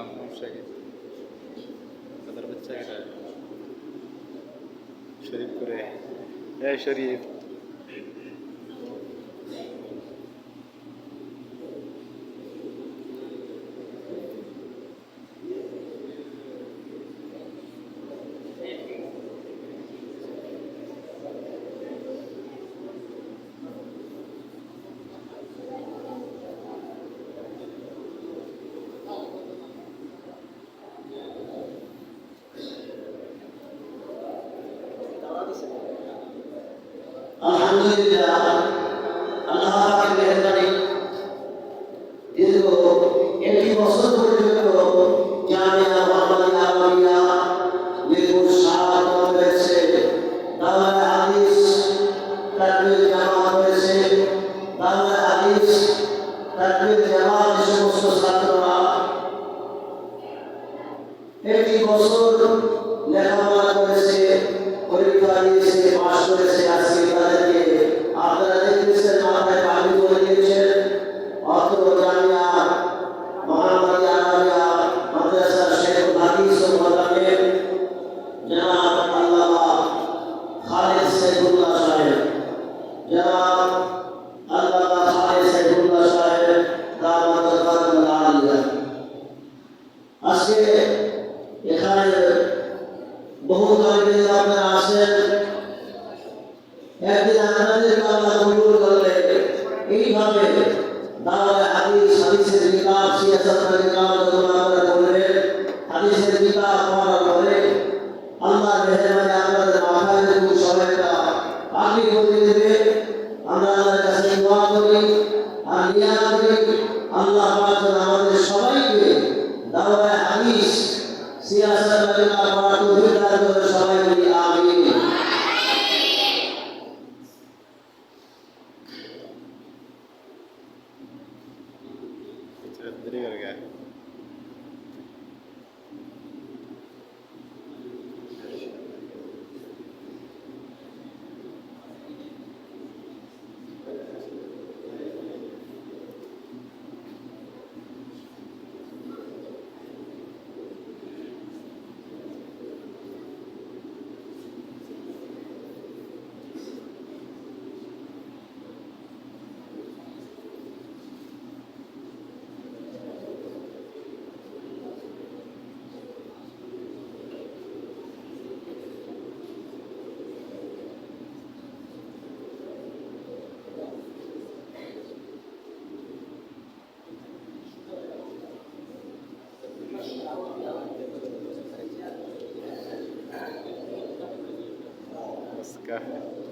করলাম সমস্যা কি কথার বাচ্চা এটা শরীফ করে শরীফ আলহামদুলিল্লাহ আল্লাহ পাকের মেহেরবানি দীর্ঘ 1 বছর পর্যন্ত জামিয়া মুহাম্মাদিয়া আলমিয়া মিরপুর শাহ হয়েছে, দাওরায়ে হাদিস তাকবীর জামাত হয়েছে, দাওরায়ে হাদিস তাকবীর জামাত সমস্ত ছাত্ররা 1 বছর লেখাপড়া করেছে, পরীক্ষা দিয়েছে, পাস করেছে। আজকে তাদেরকে আপনারা দেখতেছেন মাথায় পানি করে দিয়েছেন। অত্র জামিয়া মুহাম্মাদিয়া আলমিয়া মাদ্রাসার শেখুল হাদিস ও মোতালেম জনাব আল্লামা খালেদ সাইফুল্লাহ সাহেব, জনাব আল্লামা খালেদ সাইফুল্লাহ সাহেব দাওয়াত খাতুল আলিয়া। আজকে এখানে বহু তালিবের আপনারা আসেন, একদিন আপনাদেরকে আল্লাহ কবুল করলে এইভাবে দাওরায়ে হাদিস, হাদিসের কিতাব, সিয়াসতের কিতাব যখন আপনারা পড়বেন, হাদিসের কিতাব পড়ার পরে আল্লাহর মেহেরবানি আপনাদের মাথায় যখন সবাইটা পাখি করে দেবে, আমরা আল্লাহর কাছে দোয়া করি আর নিয়াত করি আল্লাহ পাক যেন আমাদের সবাইকে দাওরায়ে হাদিস, সিয়াসতের কিতাব পড়ার তৌফিক দান করে। সবাই বলি আমিন। देरी कर गया बस काफी